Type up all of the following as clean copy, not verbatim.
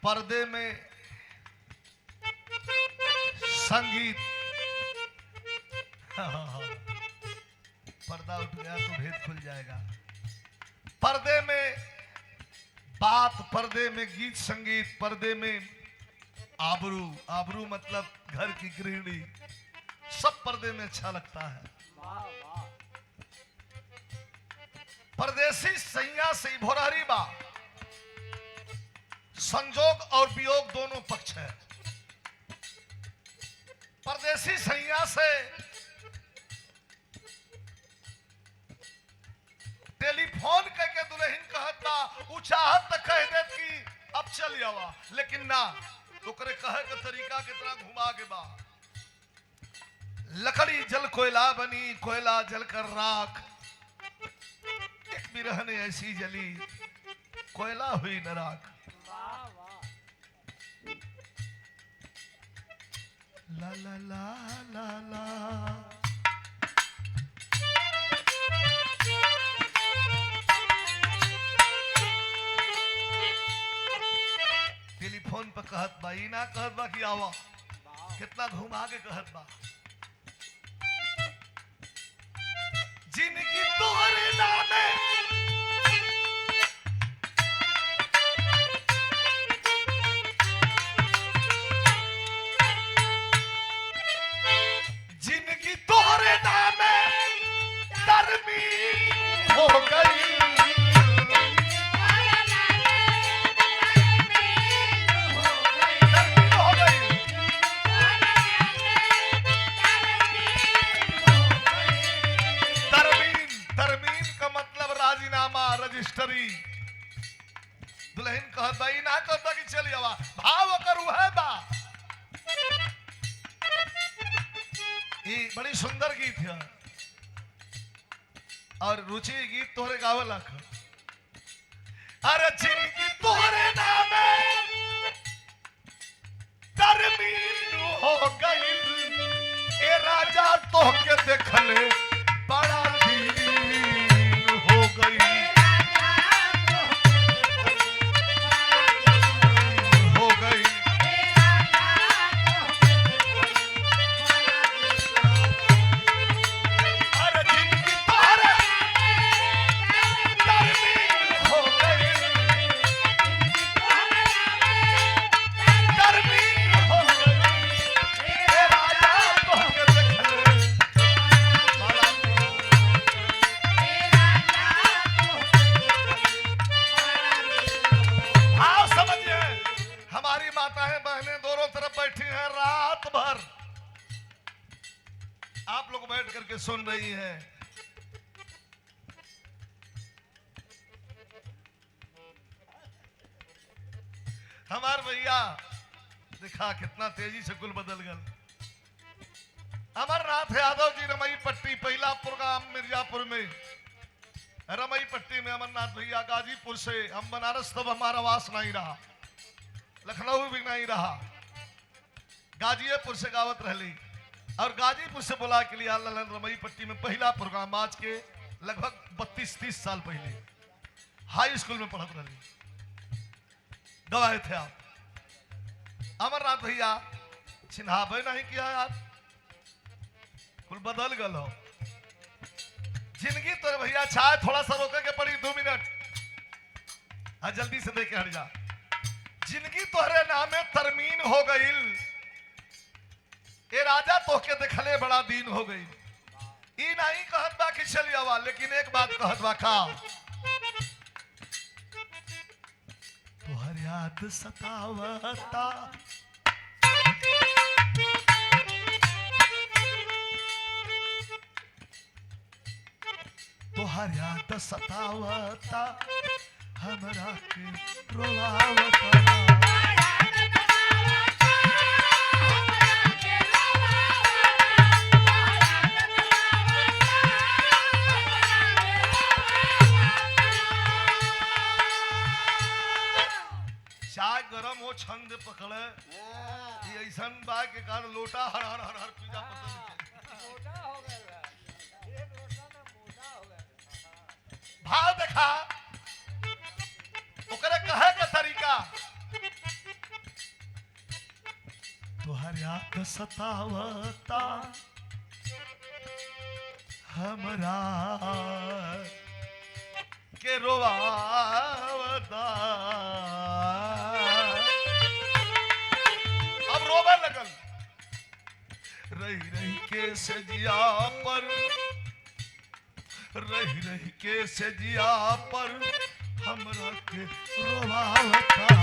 पर्दे में संगीत। पर्दा उठ गया तो भेद खुल जाएगा। पर्दे में बात, पर्दे में गीत संगीत, पर्दे में आबरू। आबरू मतलब घर की गृहिणी, सब पर्दे में अच्छा लगता है। परदेसी सैया से भोरहरी बा, संजोग और वियोग दोनों पक्ष है। परदेसी सैया से टेलीफोन करके दुल्हन कहता, उ चाहत त कह देत कि अब चल जावा, लेकिन ना, ओकरे कहे के तरीका कितना घुमा के बा। लकड़ी जल कोयला बनी, कोयला जल कर राख, एक बिरह ने ऐसी जली, कोयला हुई न राख। ला ला ला ला ला। टेलीफोन पर कहत बा, ई ना कहत बा कि आवा, कितना घुमा के कहत बा। जिंदगी तोहरे नामे हो गई। तरमीम का मतलब राजीनामा, रजिस्ट्री। दुल्हन कहत बा, ना कहता कि चल जावा, भाव करू है बा। ये बड़ी सुंदर गीत है और रुचि गीत तोहरे गावल लख। अरे जिनकी तोहरे नामे तरमीम हो गई, ए राजा तोहके देखले बड़ा दीन हो गई। हो गई सुन रही है। हमार भैया दिखा कितना तेजी से कुल बदल गल। अमरनाथ यादव जी रमई पट्टी, पहला प्रोग्राम मिर्जापुर में, रमई पट्टी में अमरनाथ भैया। गाजीपुर से हम बनारस, तब हमारा वास नहीं रहा, लखनऊ भी नहीं रहा, गाजीपुर से गावत रहली और गाजीपुर से बुला के लिए रमई पट्टी में पहला प्रोग्राम, आज के लगभग 32-30 साल पहले हाई स्कूल में पढ़त रही, गवाए थे आप। अमरनाथ भैया चिन्हावे नहीं किया यार, कुल बदल गल हो जिंदगी। तो भैया चाहे थोड़ा सा रोके के पड़ी 2 मिनट, जल्दी से देखे हट जा। जिंदगी तोहरे नामे तरमीन हो गई, ए राजा तोहके देखले बड़ा दिन हो गई। ई नहीं कहत बा कि चल जावा, लेकिन एक बात कहत बा का, तोहर याद सतावता, तोहर याद सतावता, हमरा के रोवावता। गरम हो छंद पकड़े, ये ऐसा बा के कारण लोटा हर हर हर हर पीजा पता मोटा हो गया, एक लोटा में मोटा हो गया। भाव देखा ओकरे कहे के तरीका, फरियाद सतावता हमरा के रोवावता। अब रोवे लगल, रही रही के सजिया पर, रही रही के सजिया पर हमरा के रोवावता।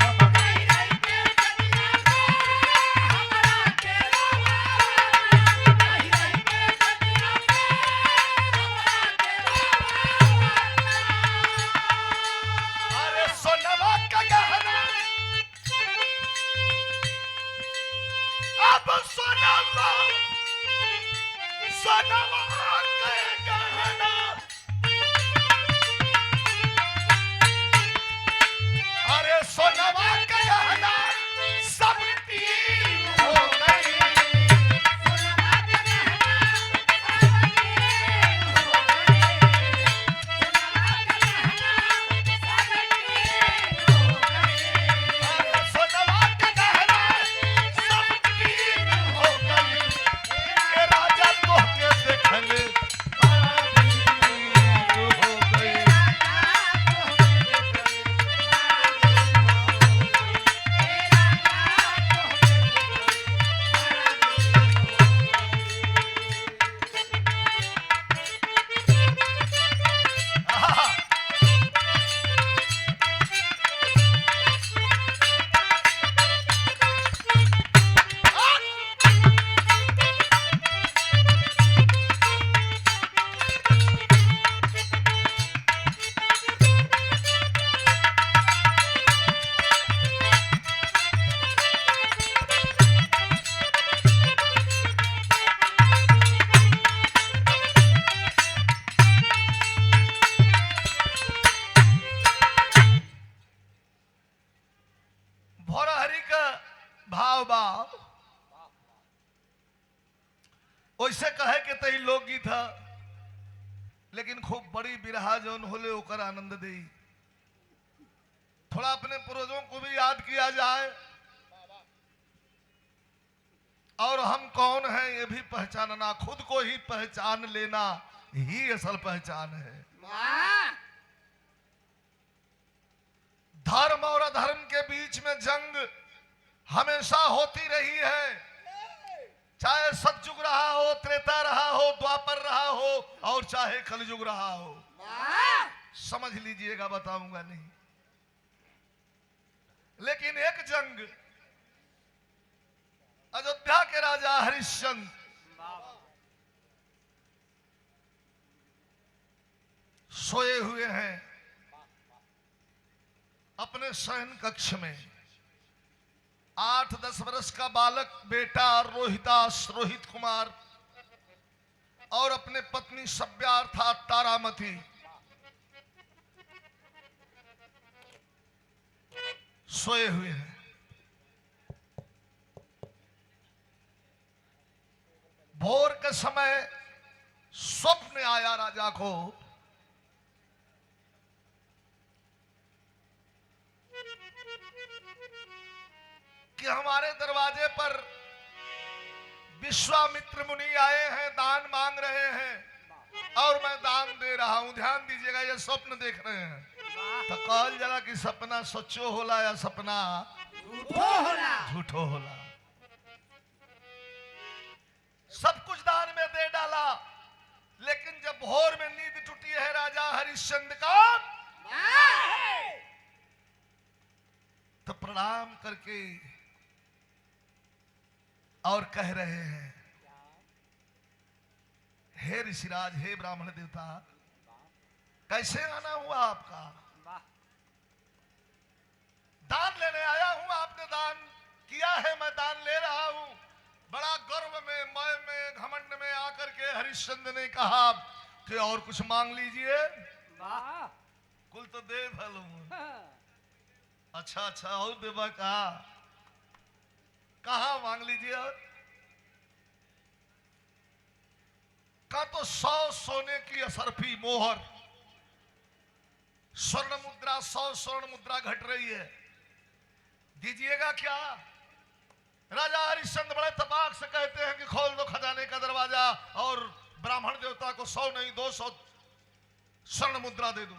वैसे कहे के तही लोकगीत है, लेकिन खूब बड़ी बिरहा जौन होले ओकर आनंद दे। थोड़ा अपने पूर्वजों को भी याद किया जाए और हम कौन हैं ये भी पहचानना, खुद को ही पहचान लेना ही असल पहचान है। धर्म और अधर्म के बीच में जंग हमेशा होती रही है, चाहे सतयुग रहा हो, त्रेता रहा हो, द्वापर रहा हो और चाहे कलयुग रहा हो। समझ लीजिएगा, बताऊंगा नहीं। लेकिन एक जंग अयोध्या के राजा हरिश्चंद्र सोए हुए हैं अपने शयन कक्ष में। 8-10 वर्ष का बालक बेटा रोहित कुमार और अपने पत्नी सभ्या अर्थात तारामती सोए हुए हैं। भोर के समय स्वप्न आया राजा को कि हमारे दरवाजे पर विश्वामित्र मुनि आए हैं, दान मांग रहे हैं और मैं दान दे रहा हूं। ध्यान दीजिएगा, ये स्वप्न देख रहे हैं तो कहल जरा कि सपना सच्चो होला या सपना झूठो होला। सब कुछ दान में दे डाला, लेकिन जब भोर में नींद टूटी है राजा हरिश्चंद्र का तो प्रणाम करके और कह रहे हैं, हे ऋषिराज, हे ब्राह्मण देवता, कैसे आना हुआ आपका? दान लेने आया हूं, आपने दान किया है, मैं दान ले रहा हूं। बड़ा गर्व में, मय में, घमंड में आकर के हरिश्चंद्र ने कहा कि और कुछ मांग लीजिए। कुल तो दे भलू। अच्छा और देवा कहा मांग लीजिए। और का तो 100 सोने की असरफी मोहर, स्वर्ण मुद्रा, 100 स्वर्ण मुद्रा घट रही है, दीजिएगा क्या? राजा हरिश्चंद्र बड़े तपाक से कहते हैं कि खोल दो खजाने का दरवाजा और ब्राह्मण देवता को 100 नहीं 200 स्वर्ण मुद्रा दे दूं।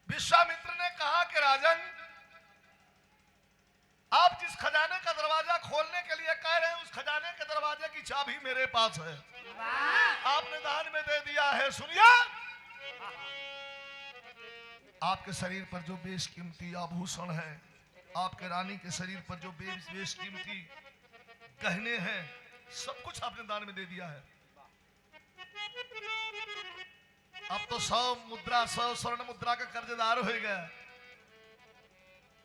विश्वामित्र ने कहा कि राजन, आप जिस खजाने का दरवाजा खोलने के लिए कह रहे हैं, उस खजाने के दरवाजे की चाबी मेरे पास है, आपने दान में दे दिया है। सुनिए, आपके शरीर पर जो बेशकीमती आभूषण है, आपके रानी के शरीर पर जो बेशकीमती गहने हैं, सब कुछ आपने दान में दे दिया है। अब तो 100 स्वर्ण मुद्रा का कर्जदार हो गया।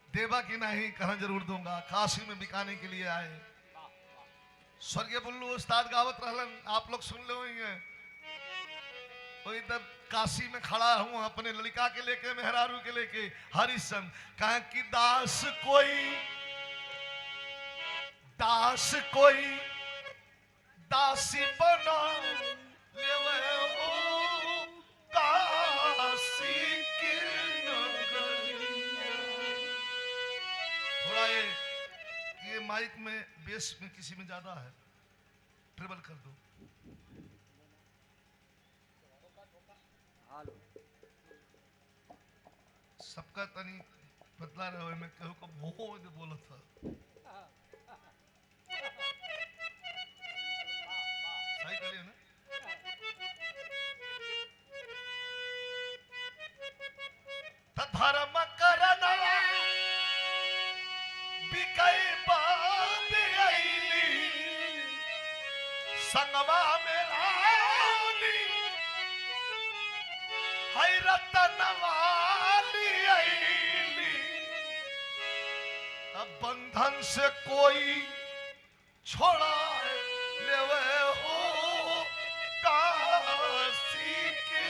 देवा की नहीं, कहना जरूर दूंगा। काशी में बिकाने के लिए आए। स्वर्गीय बुल्लू उस्ताद गावत रहलन, आप लोग सुन लो ही हैं। तो इधर काशी में खड़ा हूं अपने लड़का के लेके, मेहरारू के लेके। हरिश्चंद्र कहा कि दास कोई दासी बना लेवे हो काशी की नगरिया। थोड़ा ये माइक में बेस में किसी में ज्यादा है, ट्रिबल कर दो। सबका तनी बदला रहे, मैं कहूँ को बहुत बोला था। सही करिए ना। धर्म करना बिकई बात आईली संगवा में रानी है रतनवाली आईली। अब बंधन से कोई छोड़ा लेवे हो काशी के।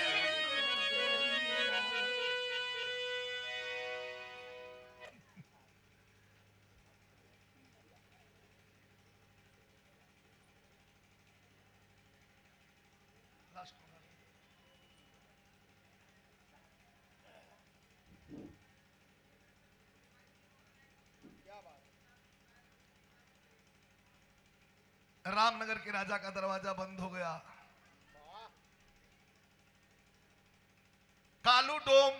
रामनगर के राजा का दरवाजा बंद हो गया। कालू डोम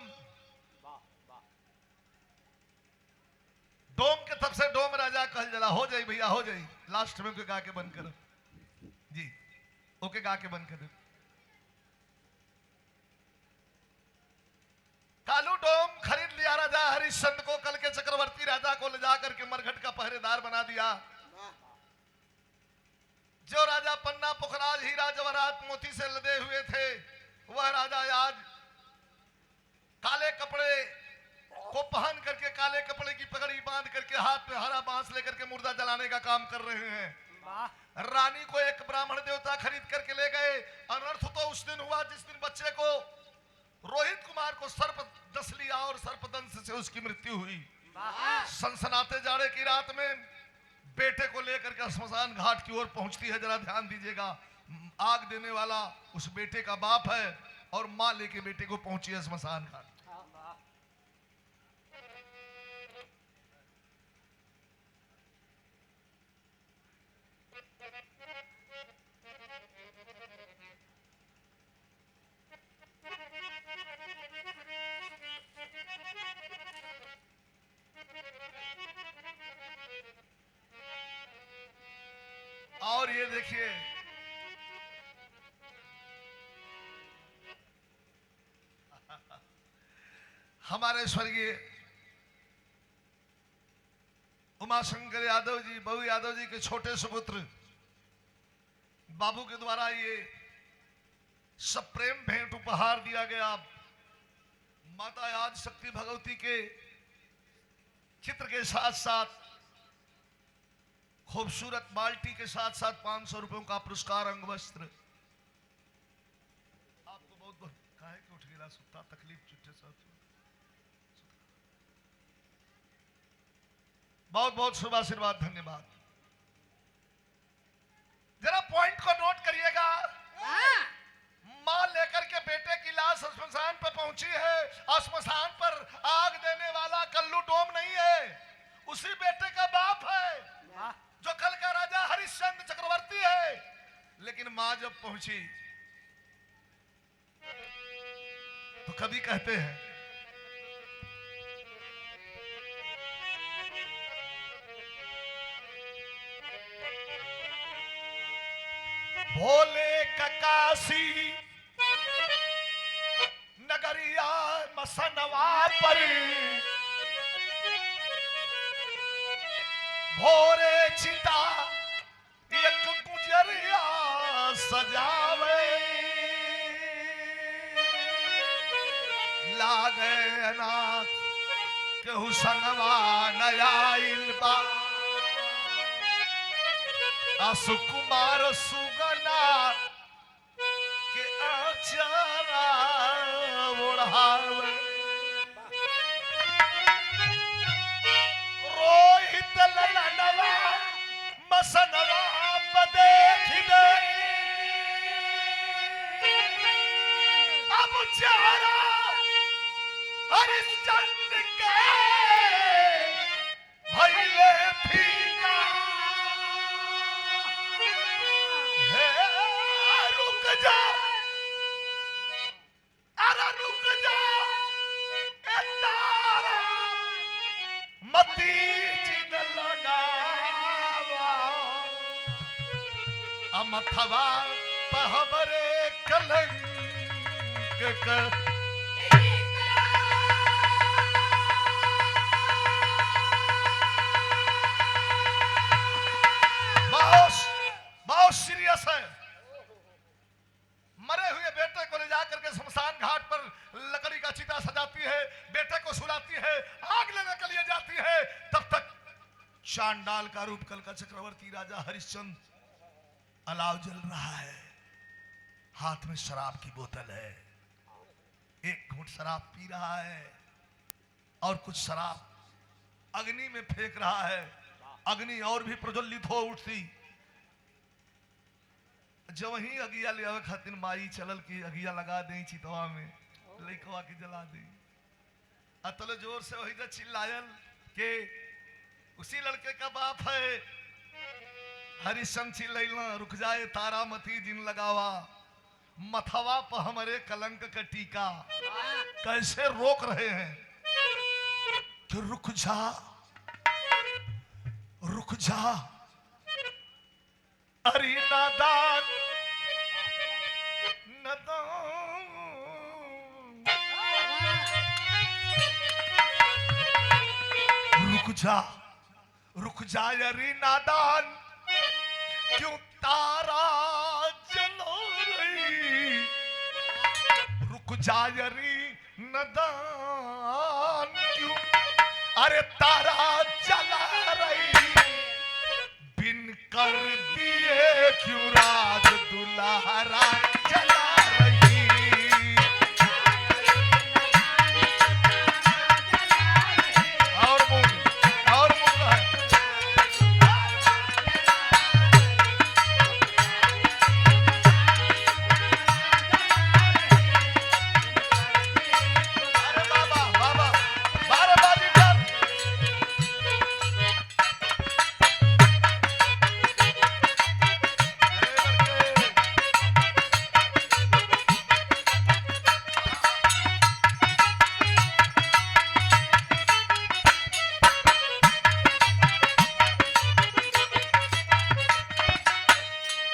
के तब से डोम राजा कहल जला। हो जाई भैया, हो जाई। लास्ट में गा के बंद करो जी, ओके गा के बंद कर दो। कालू डोम खरीद लिया राजा हरिश्चंद्र को। कल के चक्रवर्ती राजा को ले जाकर के मरघट का पहरेदार बना दिया। जो राजा पन्ना पुखराज हीरा जवाहरात मोती से लदे हुए थे, वह राजा आज काले कपड़े को पहन करके, काले कपड़े की पगड़ी बांध करके, हाथ में हरा बांस लेकर के मुर्दा जलाने का काम कर रहे हैं। रानी को एक ब्राह्मण देवता खरीद करके ले गए। अनर्थ तो उस दिन हुआ जिस दिन बच्चे को रोहित कुमार को सर्प डस लिया और सर्पदंश से उसकी मृत्यु हुई। सनसनाते जाड़े की रात में बेटे को लेकर के श्मशान घाट की ओर पहुंचती है। जरा ध्यान दीजिएगा, आग देने वाला उस बेटे का बाप है और मां लेके बेटे को पहुंची है श्मशान घाट। और ये देखिए, हमारे स्वर्गीय उमाशंकर यादव जी, बहू यादव जी के छोटे सुपुत्र बाबू के द्वारा ये सब प्रेम भेंट उपहार दिया गया। माता याद शक्ति भगवती के चित्र के साथ साथ खूबसूरत बाल्टी के साथ साथ 500 रुपयों का पुरस्कार, अंग वस्त्र। आपको बहुत बहुत काहे कि उठ गिरा सुता तकलीफ चिट्ठे साथ बहुत बहुत शुभ आशीर्वाद, धन्यवाद। जरा पॉइंट को नोट करिएगा। मां लेकर के बेटे की लाश श्मशान पर पहुंची है। श्मशान पर आग देने वाला कल्लू डोम नहीं है, मां जब पहुंची तो कवि कहते हैं, भोले ककासी नगरिया मसनवा पर भोरे चिता एक गुजरिया सजावे लागे अनाथ केहू संगवा नया इल्बा सुकुमार सुगना के आचारा ओढ़ावे रोहित ललनवा मसनवा देख दे अब चेहरा हरिश्चंद्र के भइले फीका रुक जा ए तारा मती जिन लगावा अमथवा पहमरे कलंक का बहुत सीरियस है। मरे हुए बेटे को ले जाकर के शमशान घाट पर लकड़ी का चिता सजाती है, बेटे को सुलाती है, आग लेने के लिए जाती है। तब तक चांडाल का रूप कल का चक्रवर्ती राजा हरिश्चंद्र अलाव जल रहा है, हाथ में शराब की बोतल है, एक घूंट शराब पी रहा है और कुछ शराब अग्नि में फेंक रहा है। अग्नि और भी प्रज्वलित हो उठती। जब वही अगिया ले आवे खातिर माई चलल की अगिया लगा दे चितवा में, लइकवा के जला दे। अतल जोर से वही चिल्लायल के उसी लड़के का बाप है। हरिश्चंद्र चिल्लैला रुक जाए तारा मती जिन लगावा मथवा पर हमारे कलंक का टीका। कैसे रोक रहे हैं कि रुक जा रुक जा। अरे नादान रुक जा अरे नादान क्यों तारा जलो रही। रुक जा अरे नादान क्यों अरे तारा जला रही। बिन कर दिए क्यों राज दुल्हरा जला रही। और बोल है अरे बाबा बाबा बारे बाजी कर।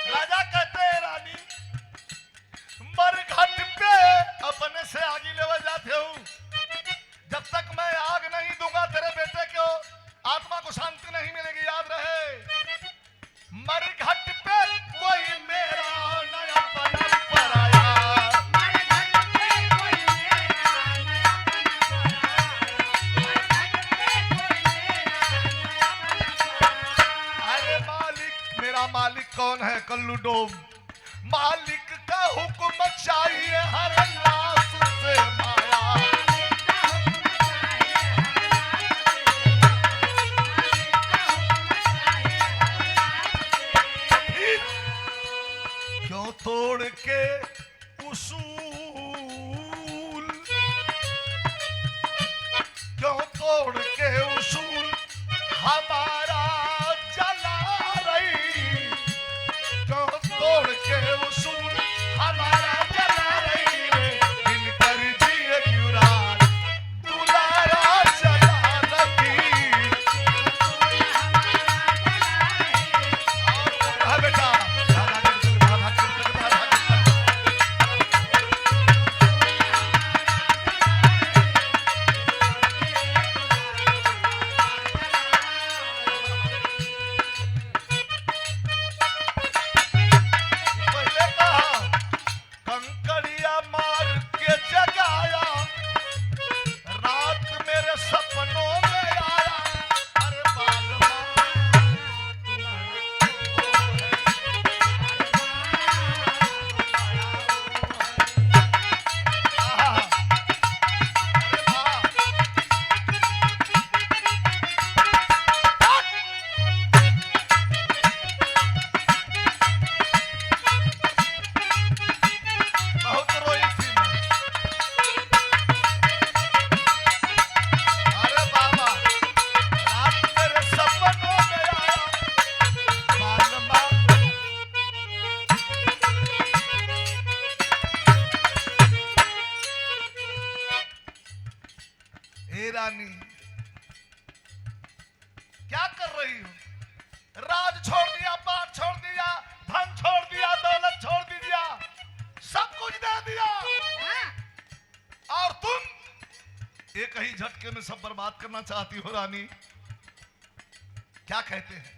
राजा कहते हैं रानी मरघट पे अपने से आगे लेवल जाते हो। जब तक मैं आग नहीं दूंगा तेरे बेटे को आत्मा को शांति नहीं मिलेगी। याद रहे मरघट पे कोई मेरा नया पनल पर आया। अरे मालिक मेरा मालिक कौन है कल्लू डोम। मालिक का हुक्म चाहिए हर लाश से माया। क्यों तोड़ के उसूल क्यों तोड़ के उसूल हमारा जला रही। क्यों तोड़ के क्या कर रही हो? राज छोड़ दिया, बात छोड़ दिया, धन छोड़ दिया, दौलत छोड़ दिया, सब कुछ दे दिया, और तुम एक ही झटके में सब बर्बाद करना चाहती हो रानी। क्या कहते हैं?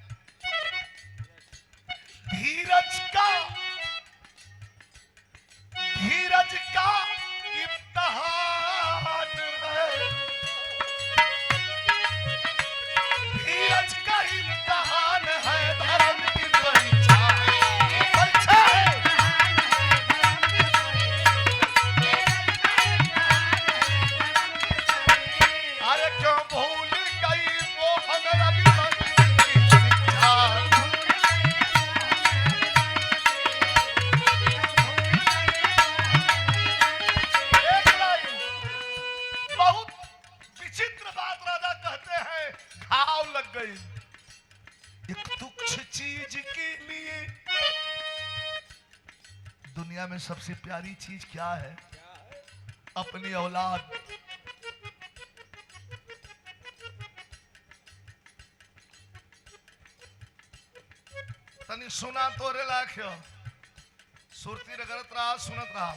धीरज का इम्तिहान है, धीरज का इम्तिहान है, धर्म की परीक्षा है। अरे क्यों भूल गई वो हम रविवंश की शिक्षा। एक लाइन, बहुत विचित्र बात राजा कहते हैं, घाव लग गई। एक तुच्छ चीज के लिए, दुनिया में सबसे प्यारी चीज क्या है? अपनी औलाद। तनी सुना तोरे लाख्यो, सुरती रगड़त रहा, सुनत रहा।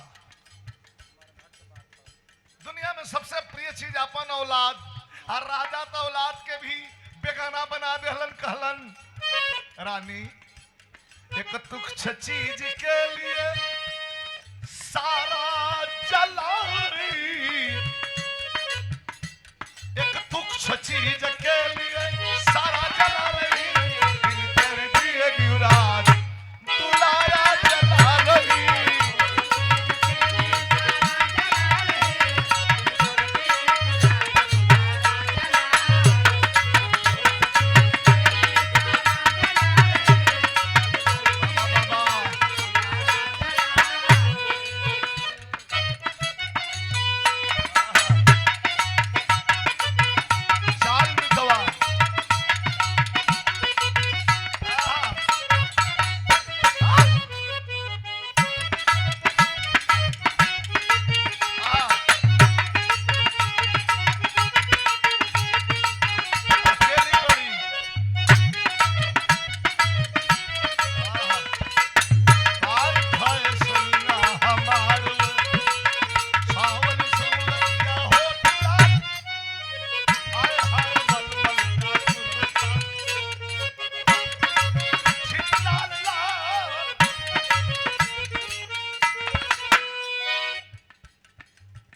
दुनिया में सबसे प्रिय चीज अपन औलाद, और राजा तो औलाद के भी बेगाना बना देहलन। कहलन रानी, एक तुच्छ चीज के लिए सारा जला रही, एक तुच्छ चीज के लिए सारा जला रही, दिल तेरे दिए युवराज दुलारा जला रही।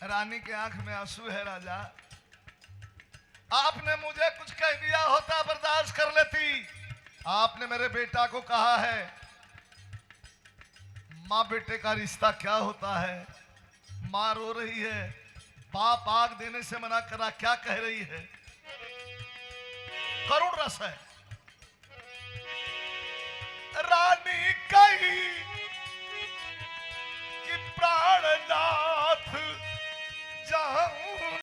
रानी के आंख में आंसू है। राजा, आपने मुझे कुछ कह दिया होता बर्दाश्त कर लेती। आपने मेरे बेटा को कहा है, माँ बेटे का रिश्ता क्या होता है। माँ रो रही है, बाप आग देने से मना करा, क्या कह रही है? करुण रस है। रानी कही कि प्राणनाथ जाऊं